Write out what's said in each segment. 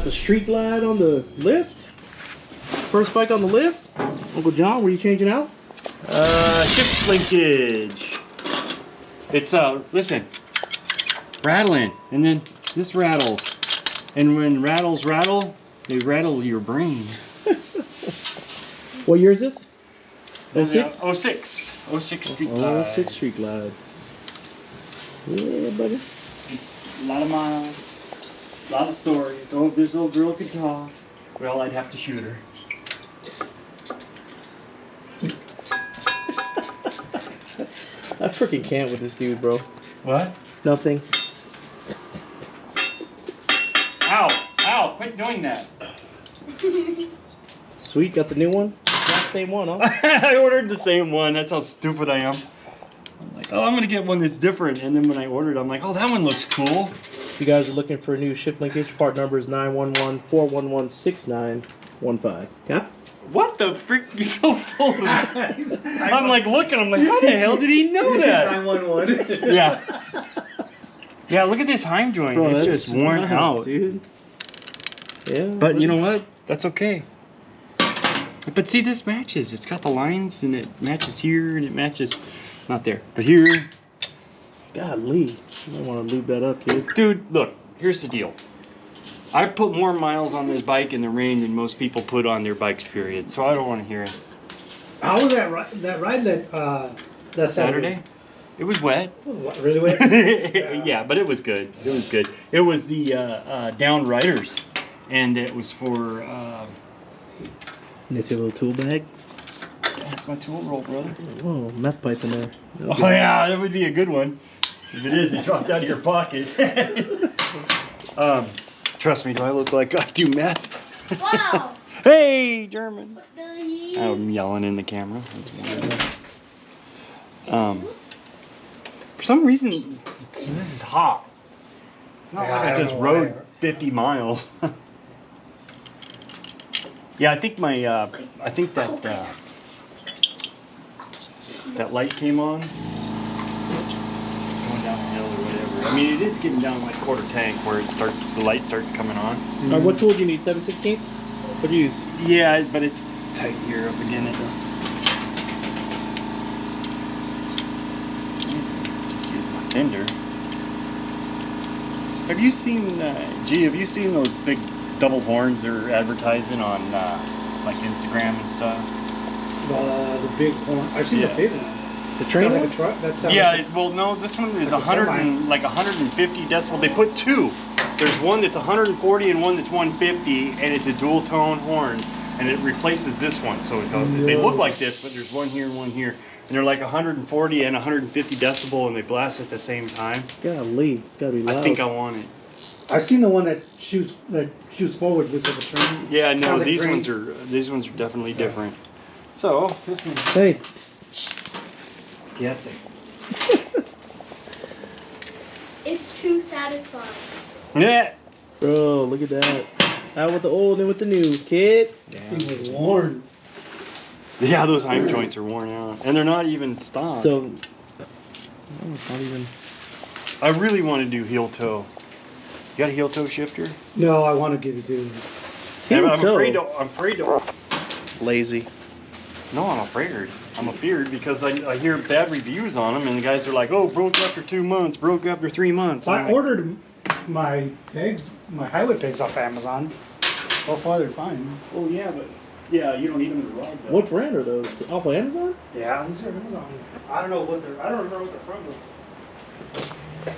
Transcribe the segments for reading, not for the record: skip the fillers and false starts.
the Street Glide on the lift. First bike on the lift. Uncle John, were you changing out? Shift linkage. It's listen, rattling, and then this rattles, and when rattles rattle, they rattle your brain. What year is this? 06? 06. 06 Street Glide. 06 Street Glide. Yeah, buddy. It's a lot of miles, a lot of stories. Oh, if this little girl could talk, well, I'd have to shoot her. I freaking can't with this dude, bro. What? Nothing. Ow! Ow! Quit doing that. Sweet, got the new one? Not the same one, huh? I ordered the same one. That's how stupid I am. I'm like, oh, I'm gonna get one that's different. And then when I ordered, I'm like, oh, that one looks cool. If you guys are looking for a new shift linkage, part number is 911-411-6915. Okay? What the frick? You're so full of it. I'm like looking, I'm like, how the hell did he know that? 911. Yeah. Yeah, look at this Heim joint. Bro, it's that's just worn nuts, out. dude. Yeah. But you know what? That's okay. But see, this matches. It's got the lines and it matches here and it matches. Not there, but here. Golly. You might want to lube that up, kid. Dude, look, here's the deal. I put more miles on this bike in the rain than most people put on their bikes, period. So I don't want to hear it. How was that ride that Saturday? It was wet. What, really wet? Yeah, but it was good. It was good. It was the down riders, and it was for. Nifty little tool bag. That's my tool roll, brother. Whoa, meth pipe in there. Oh yeah, that would be a good one. If it is, it dropped out of your pocket. Trust me, do I look like I do meth? Wow. Hey, German. What do you? I'm yelling in the camera. For some reason, this is hot. It's not like I just rode 50 miles. Yeah, I think my, I think that that light came on. Going down the hill or whatever. I mean, it is getting down like quarter tank where it starts, the light starts coming on. What tool do you need? 7/16? What do you use? Yeah, but it's tight here up again. Just use my tender. Have you seen, have you seen those big double horns they're advertising on like Instagram and stuff? The big one. I've seen the big one. The train? Sounds like a truck. That sounds Yeah, like well, no, this one is like a 100 semi. and, like 150 decibel. They put two. There's one that's 140 and one that's 150, and it's a dual tone horn, and it replaces this one. So it goes, they look like this, but there's one here and one here, and they're like 140 and 150 decibel, and they blast at the same time. Golly, it's gotta be loud. I think I want it. I've seen the one that shoots forward with the train. Yeah, no, Sounds like these train. ones are definitely different. So this one, Hey, get It's too satisfying. yeah. bro, look at that. Out with the old and with the new, kid. Thing was worn. Yeah, those Heim joints are worn out, and they're not even stock. So, it's not even. I really want to do heel toe. You got a heel toe shifter? No, I want to give it to. Heel I'm toe. afraid to. I'm afraid to. Lazy. No, I'm afraid. I'm afeared because I hear bad reviews on them, and the guys are like, "Oh, broke after 2 months, broke after 3 months." I ordered my pegs, my highway pegs off Amazon. So far they're fine. Oh yeah, but yeah, you don't need them to ride though. What brand are those? Off of Amazon? Yeah, these are Amazon. I don't know what they're. I don't remember what they're from.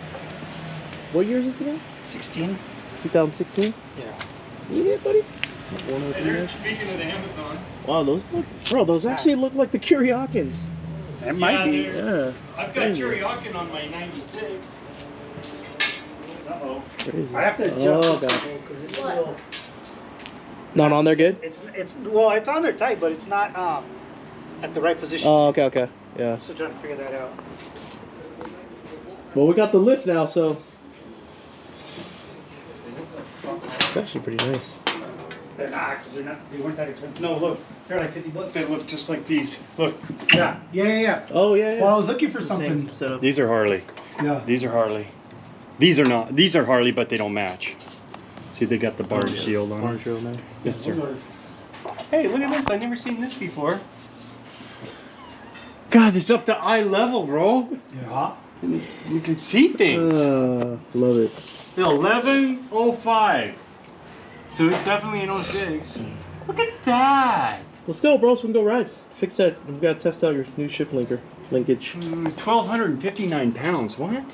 What year is this again? 16. 2016? Yeah. Yeah, buddy. Hey, they're speaking of the Amazon. Wow, those look, bro, those actually look like the Kuriakins. It might be. Yeah. I've got Cherokee on my 96. Uh-oh. Crazy. I have to adjust Oh, this God. because it's What? a little. Not on there good? It's well, it's on there tight, but it's not at the right position. Oh, okay, okay. Yeah. So trying to figure that out. Well, we got the lift now, so. It's actually pretty nice. They're not, because they weren't that expensive. No, look, they're like $50. They look just like these. Look. Yeah. Oh, yeah, yeah. Well, I was looking for Same something. setup. These are Harley. Yeah. These are Harley. These are not. These are Harley, but they don't match. See, they got the barge shield on. Barge shield now. Yes, sir. Hey, look at this. I've never seen this before. God, this up to eye level, bro. Yeah. You can see things. Love it. 1105. So it's definitely an 06. Look at that. Let's go, bro. So we can go ride. Fix that. We've got to test out your new shift linkage. 1,259 pounds. What?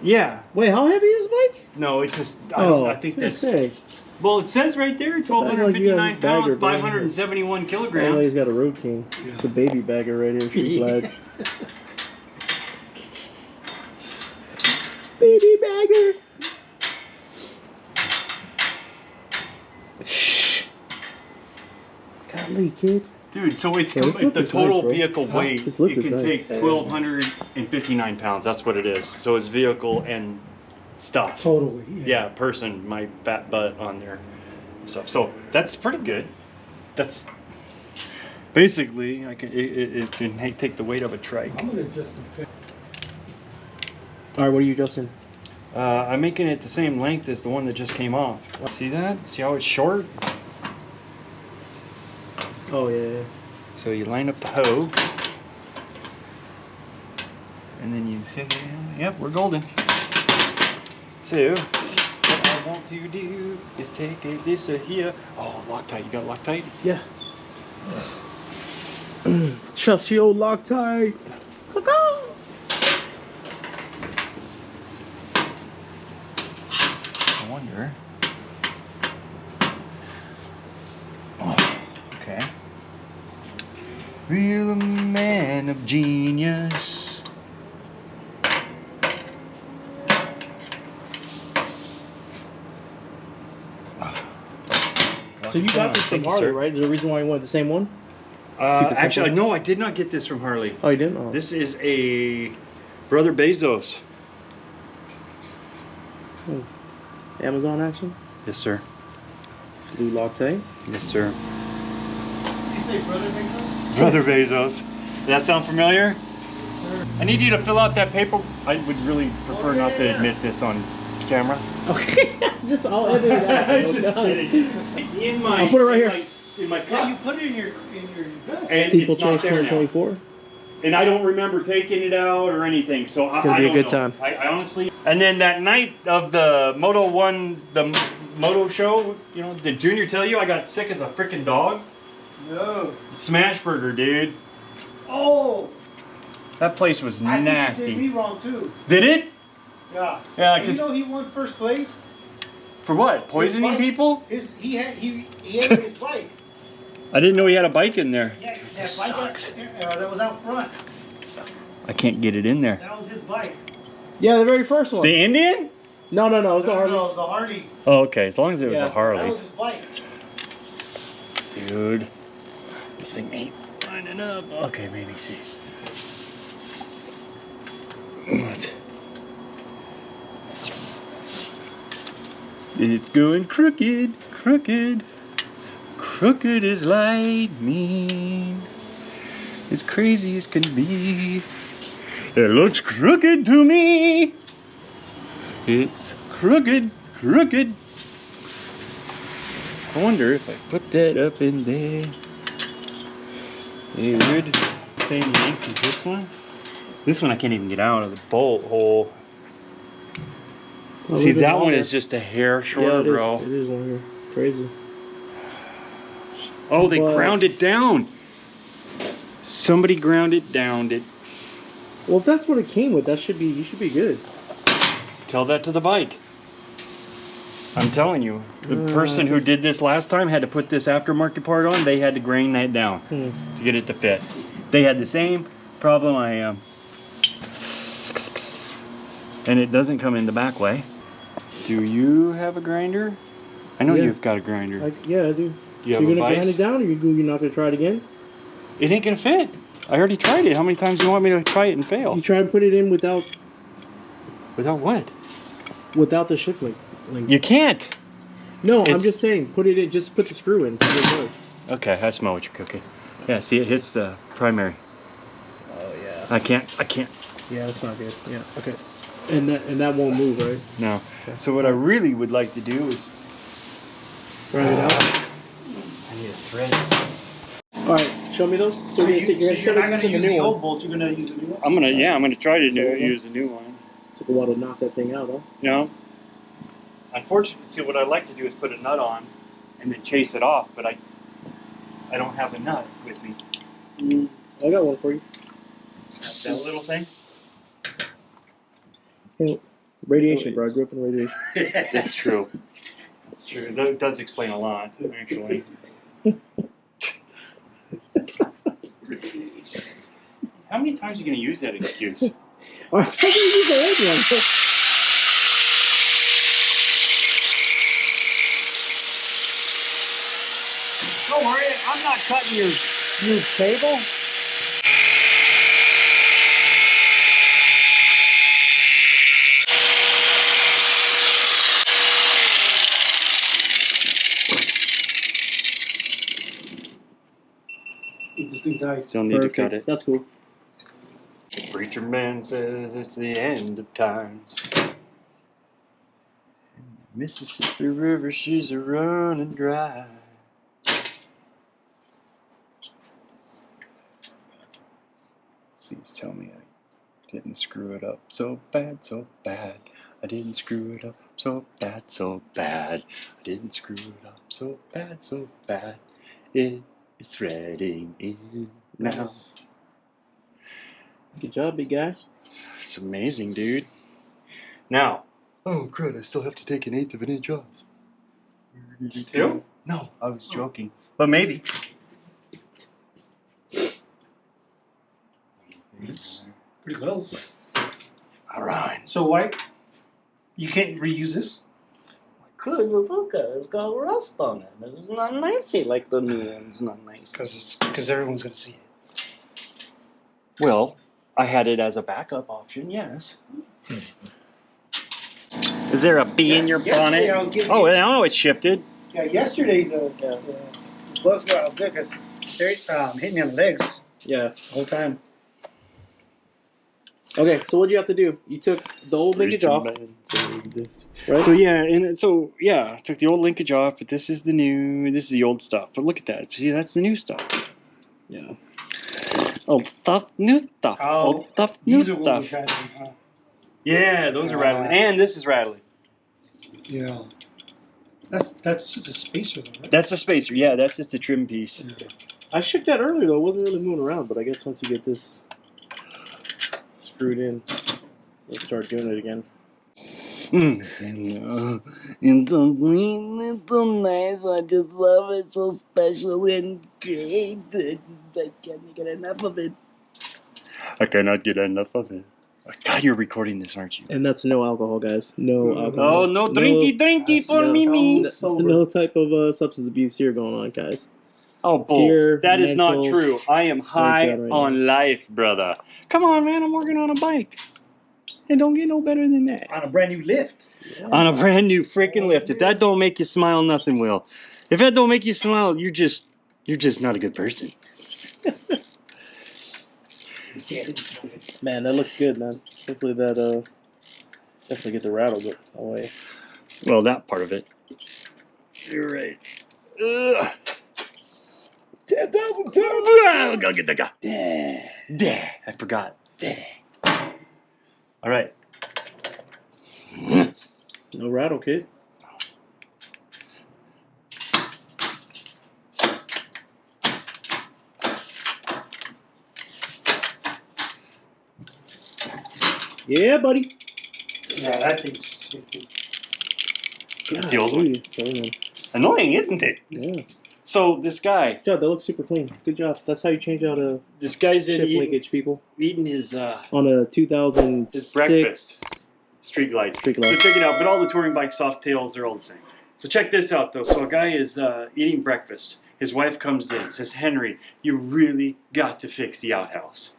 Yeah. Wait, how heavy is the bike? No, it's just. I think that's. Say. Well, it says right there 1,259 pounds, 571 He's kilograms. got a Road King. It's a baby bagger right here. Street flag. Baby bagger. Shh. Golly, kid. Dude, so it's Yeah, this lift the is total nice, bro. vehicle weight. This lift You is can nice. take 1,259 pounds. That's what it is. So it's vehicle and stuff. Totally. Yeah, person, my fat butt on there, stuff. So that's pretty good. That's basically it can take the weight of a trike. I'm gonna just. All right, what are you adjusting? I'm making it the same length as the one that just came off. See that? See how it's short? Oh, yeah. So you line up the hoe, and then you say, yep, we're golden. So, what I want to do is take this here. Oh, Loctite. You got Loctite? Yeah. Trust your old Loctite. I wonder. Oh, okay. Real man of genius. So you got this from Harley, right? Is there a reason why you wanted the same one? Actually, no, I did not get this from Harley. Oh, you didn't? Oh. This is a Brother Bezos. Amazon action? Yes, sir. Blue Loctite? Yes, sir. Did you say Brother Bezos? Brother Bezos. Does that sound familiar? I need you to fill out that paper. I would really prefer not to admit this on camera. Okay. Just I'll edit it out. Just kidding. In my, I'll put it right here. In my cup. You put it in your vest. And Steeple it's not Chase there now. 2024. And I don't remember taking it out or anything, so I Gonna be a don't good know. time. I honestly. And then that night of the Moto One, the Moto show, you know, did Junior tell you I got sick as a freaking dog? No. Smash burger, dude. Oh. That place was I nasty. think he did me wrong too. Did it? Yeah. Yeah, And you 'cause- know he won first place. For what? Poisoning bike. people? He had his bike. I didn't know he had a bike in there. Yeah, This that bike sucks. that was out front. I can't get it in there. That was his bike. Yeah, the very first one. The Indian? No, it was a Harley. No, the Harley. Oh, okay. As long as it was Yeah. a That Harley. was his bike. Dude. This thing ain't lining up. Okay, maybe see. What? It's going crooked, crooked. Crooked as lightning. As crazy as can be. It looks crooked to me. It's crooked, crooked. I wonder if I put that up in there. Dude, same length as this one. This one I can't even get out of the bolt hole. Oh, See, leave it that one longer. is just a hair Yeah, shorter, it is. bro. It is longer. Crazy. Oh, they But- ground it down. Somebody ground it down. Well, if that's what it came with, you should be good. Tell that to the bike. I'm telling you, the person who did this last time had to put this aftermarket part on. They had to grind that down to get it to fit. They had the same problem I am. And it doesn't come in the back way. Do you have a grinder? I know Yeah. you've got a grinder. Yeah, I do. You So have you're a gonna grind vise? it down, or you're not gonna try it again? It ain't gonna fit. I already tried it. How many times do you want me to try it and fail? You try and put it in without Without what? the shift link. You can't. No, I'm It's- just saying, put it in. Just put the screw in. See what it does. Okay, I smell what you're cooking. Yeah, see, it hits the primary. Oh yeah. I can't. Yeah, that's not good. Yeah. Okay. And that won't move, right? No. So what I really would like to do is Grind it out. I need a thread. All right, show me those. So you're not gonna gonna use the new the one. old bolt. You're gonna use the new one. I'm gonna try to So, use a new one. Took a while to knock that thing out, huh? You know. Unfortunately, see what I like to do is put a nut on and then chase it off, but I don't have a nut with me. I got one for you. That little thing. Yeah, radiation, bro. I grew up in radiation. That's true. That's true. That does explain a lot, actually. How many times are you going to use that excuse? All right, so I'm gonna use the old one. Don't worry, I'm not cutting your cable. This thing dies. Still need to cut Perfect. it. That's cool. The preacher man says it's the end of times. Mississippi River, she's a running dry. Please tell me I didn't screw it up so bad, so bad. I didn't screw it up so bad, so bad. I didn't screw it up so bad, so bad. It is threading in now. Nice. Good job, big guy. It's amazing, dude. Now, oh crud, I still have to take 1/8 of an inch off. Still? No, I was joking. But maybe. Pretty close. ARIN. So why? You can't reuse this? Could, but look, it's got rust on it. It's not nice like the new one. It's not nice. Because everyone's gonna see it. Well, I had it as a backup option, yes. Is there a bee in your yesterday bonnet? I was getting- Oh, I know it shifted. Yeah, yesterday the bugs were out good because they're hitting me on the legs Yeah. the whole time. Okay, so what do you have to do? You took the old linkage off, right? So yeah, I took the old linkage off, but this is the old stuff. But look at that. See, that's the new stuff. Yeah. Old stuff, new stuff. Oh, Old stuff, new These are what we're stuff. trying, huh? Yeah, those are rattling. And this is rattling. Yeah. That's just a spacer though, right? That's a spacer. Yeah, that's just a trim piece. Yeah. I shook that earlier though. It wasn't really moving around, but I guess once you get this screwed in, let's start doing it again. Hello. It's so clean, it's so nice, I just love it, so special and great. I can't get enough of it. I cannot get enough of it. God, you're recording this, aren't you? And that's no alcohol, guys. No alcohol. Oh, no drinky for no, Mimi. No type of substance abuse here going on, guys. Oh, bull. Pure That is not mental true. I am high right on life, brother. Come on, man. I'm working on a bike. It don't get no better than that. On a brand new lift. On a brand new freaking lift. If that don't make you smile, nothing will. If that don't make you smile, you're just not a good person. Man, that looks good, man. Hopefully that definitely get the rattle away. Well, that part of it. You're right. Ugh. 10,000 times. Go get the guy. I forgot. All right. No rattle, kid. Yeah, buddy. Yeah, that thing's. That's the old one. Sorry, man. Annoying, isn't it? Yeah. So this guy, Good job. That looks super clean. Good job. That's how you change out a this guy's in shift linkage, people. eating his On a 2006 His breakfast. Street light. Street So light. check it out. But all the touring bike soft tails, they're all the same. So check this out, though. So a guy is eating breakfast. His wife comes in, says, "Henry, you really got to fix the outhouse."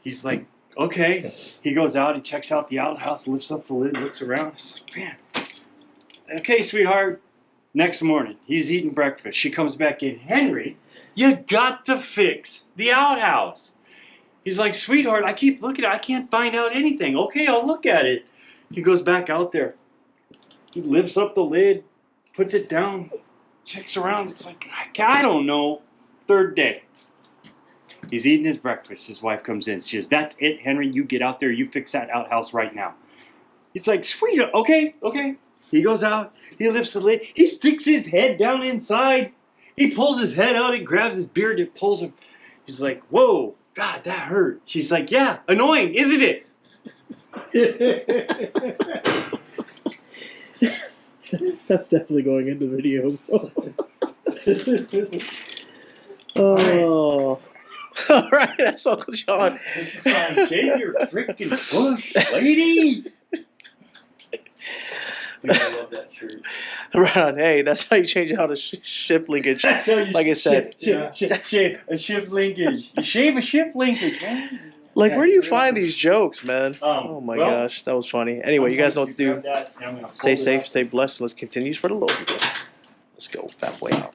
He's like, "Okay." He goes out, he checks out the outhouse, lifts up the lid, looks around. He's like, "Man, okay, sweetheart." Next morning, he's eating breakfast. She comes back in. "Henry, you got to fix the outhouse." He's like, "Sweetheart, I keep looking. I can't find out anything." "Okay, I'll look at it." He goes back out there. He lifts up the lid, puts it down, checks around. It's like, I don't know. Third day. He's eating his breakfast. His wife comes in. She says, "That's it, Henry. You get out there. You fix that outhouse right now." He's like, "Sweet. Okay. He goes out. He lifts the lid. He sticks his head down inside. He pulls his head out. He grabs his beard. It pulls him. He's like, "Whoa, God, that hurt." She's like, "Yeah, annoying, isn't it?" That's definitely going in the video. Oh. All right, that's Uncle Sean. This is on shave your freaking bush, lady. Dude, I love that shirt. Ron, hey, that's how you change out a shift linkage. That's how you Like I said. shave a shift linkage. You shave a shift linkage, man. Like, where do you find these jokes, man? Oh my gosh, that was funny. Anyway, you guys know what to do. Stay safe, stay blessed, and let's continue to spread the love again. Let's go. Fat boy out.